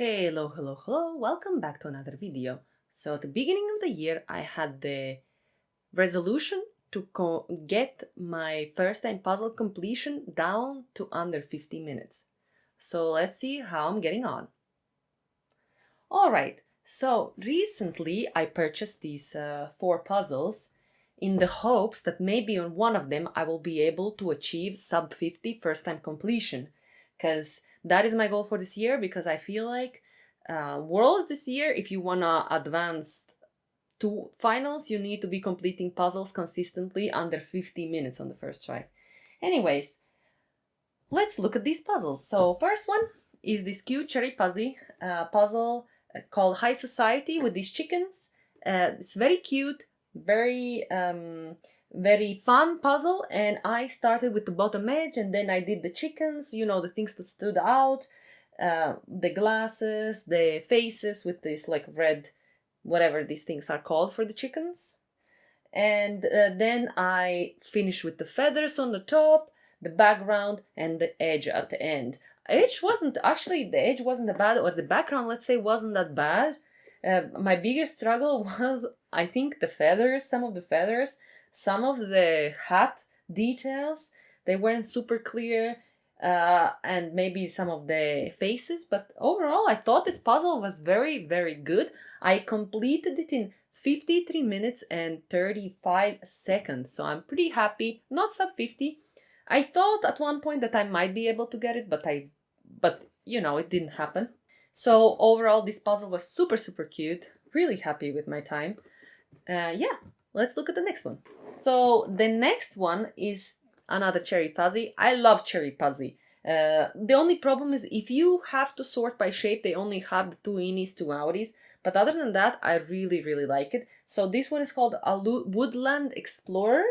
Hello, hello, hello, welcome back to another video. So at the beginning of the year I had the resolution to get my first time puzzle completion down to under 50 minutes. So let's see how I'm getting on. Alright, so recently I purchased these 4 puzzles in the hopes that maybe on one of them I will be able to achieve sub 50 first time completion. Because that is my goal for this year, because I feel like Worlds this year, if you wanna advance to finals, you need to be completing puzzles consistently under 50 minutes on the first try. Anyways, let's look at these puzzles. So first one is this cute cherry puzzle called High Society with these chickens. It's very cute, very fun puzzle, and I started with the bottom edge and then I did the chickens, you know, the things that stood out, the glasses, the faces with this like red, whatever these things are called for the chickens. And then I finished with the feathers on the top, the background, and the edge at the end. The edge wasn't that bad, or the background, let's say, wasn't that bad. My biggest struggle was, I think, the feathers, some of the hat details, they weren't super clear, and maybe some of the faces, but overall I thought this puzzle was very, very good. I completed it in 53 minutes and 35 seconds, so I'm pretty happy. Not sub 50. I thought at one point that I might be able to get it, but you know, it didn't happen. So overall this puzzle was super, super cute. Really happy with my time. Yeah, let's look at the next one. So the next one is another cherry puzzle. I love cherry puzzle. The only problem is if you have to sort by shape, they only have the 2 innies, 2 outies. But other than that, I really, really like it. So this one is called a Woodland Explorer.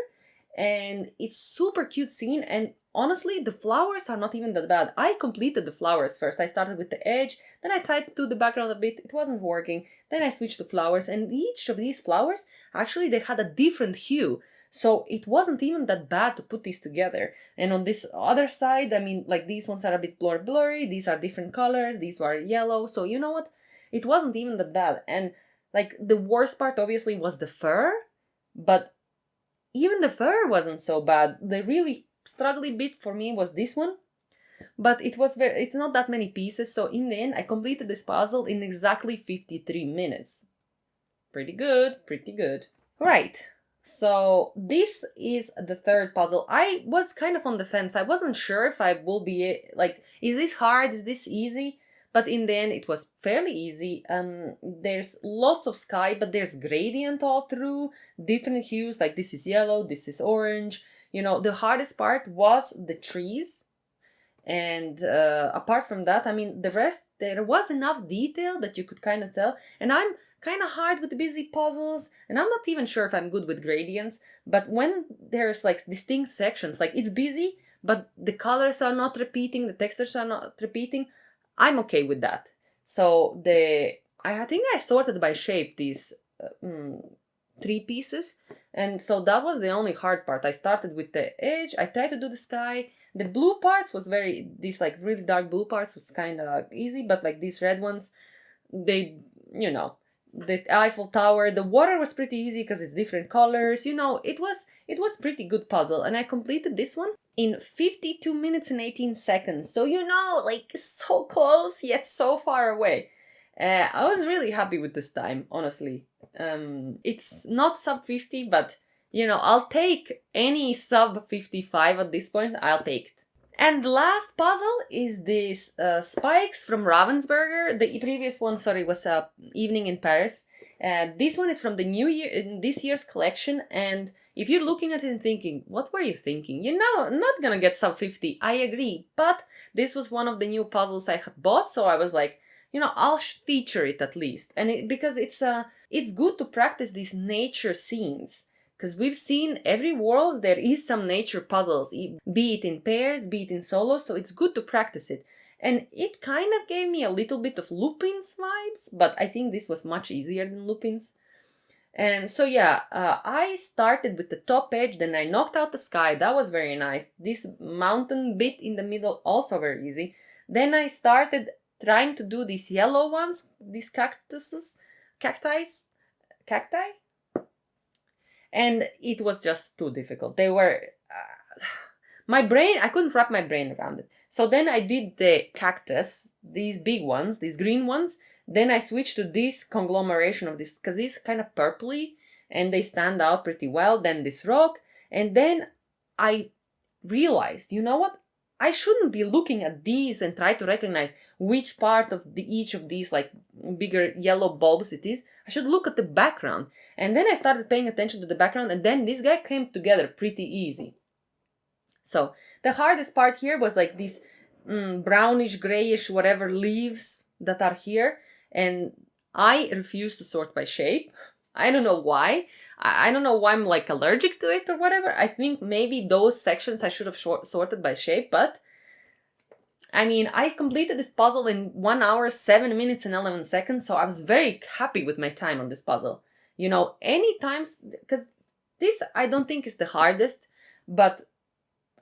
And it's super cute scene. And honestly, the flowers are not even that bad. I completed the flowers first. I started with the edge. Then I tried to do the background a bit. It wasn't working. Then I switched to flowers. And each of these flowers, actually, they had a different hue. So it wasn't even that bad to put these together. And on this other side, I mean, like these ones are a bit blurry. These are different colors. These are yellow. So you know what? It wasn't even that bad. And like the worst part obviously was the fur, but even the fur wasn't so bad. The really struggling bit for me was this one, but it's not that many pieces. So in the end, I completed this puzzle in exactly 53 minutes. Pretty good, pretty good. Right. So this is the third puzzle. I was kind of on the fence. I wasn't sure if I will be like, is this hard? Is this easy? But in the end, it was fairly easy. There's lots of sky, but there's gradient all through, different hues, like this is yellow, this is orange. You know, the hardest part was the trees. And apart from that, I mean, the rest, there was enough detail that you could kind of tell. And I'm kind of hard with busy puzzles, and I'm not even sure if I'm good with gradients. But when there's like distinct sections, like it's busy, but the colors are not repeating, the textures are not repeating, I'm okay with that. So I think I sorted by shape these 3 pieces, and so that was the only hard part. I started with the edge, I tried to do the sky. The blue parts was these like really dark blue parts was kind of easy, but like these red ones, they, you know, the Eiffel Tower, the water was pretty easy because it's different colors. You know, it was pretty good puzzle, and I completed this one in 52 minutes and 18 seconds. So, you know, like so close yet so far away. I was really happy with this time, honestly. It's not sub 50, but you know, I'll take any sub 55 at this point. I'll take it. And the last puzzle is this spikes from Ravensburger. The previous one, sorry, was Evening in Paris. This one is from the new year, in this year's collection. And if you're looking at it and thinking, what were you thinking? You're not gonna get sub 50. I agree. But this was one of the new puzzles I had bought. So I was like, you know, I'll feature it at least. And because it's good to practice these nature scenes. Because we've seen every world there is some nature puzzles, be it in pairs, be it in solos, so it's good to practice it. And it kind of gave me a little bit of Lupin's vibes, but I think this was much easier than Lupin's. And so yeah, I started with the top edge, then I knocked out the sky, that was very nice. This mountain bit in the middle, also very easy. Then I started trying to do these yellow ones, these cacti, and it was just too difficult. They were, my brain, I couldn't wrap my brain around it. So then I did the cactus, these big ones, these green ones. Then I switched to this conglomeration of this, because these kind of purpley and they stand out pretty well. Then this rock. And then I realized, you know what? I shouldn't be looking at these and try to recognize which part of each of these like bigger yellow bulbs it is. I should look at the background. And then I started paying attention to the background, and then this guy came together pretty easy. So the hardest part here was like these brownish, grayish, whatever leaves that are here. And I refuse to sort by shape. I don't know why. I don't know why I'm like allergic to it or whatever. I think maybe those sections I should have sorted by shape, but I mean, I completed this puzzle in 1 hour, 7 minutes and 11 seconds, so I was very happy with my time on this puzzle. You know, any times, because this I don't think is the hardest, but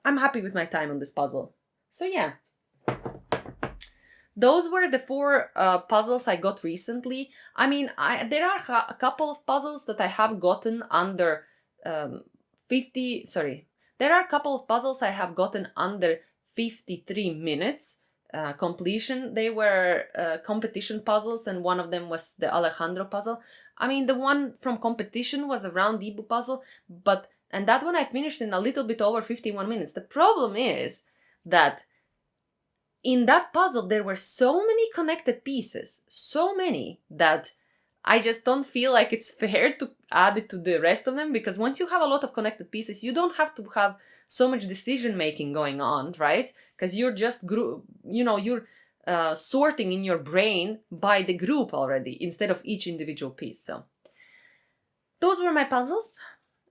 I'm happy with my time on this puzzle. So yeah. Those were the 4 puzzles I got recently. I mean, there are a couple of puzzles that I have gotten under 50... Sorry. There are a couple of puzzles I have gotten under 53 minutes completion. They were competition puzzles, and one of them was the Alejandro puzzle. I mean, the one from competition was a round Ibu puzzle, and that one I finished in a little bit over 51 minutes. The problem is that in that puzzle, there were so many connected pieces, so many, that I just don't feel like it's fair to add it to the rest of them, because once you have a lot of connected pieces, you don't have to have so much decision making going on, right? Because you're just you're sorting in your brain by the group already instead of each individual piece. So those were my puzzles.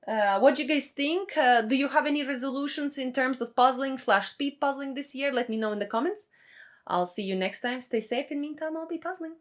What do you guys think? Do you have any resolutions in terms of puzzling/speed puzzling this year? Let me know in the comments. I'll see you next time. Stay safe. In the meantime, I'll be puzzling.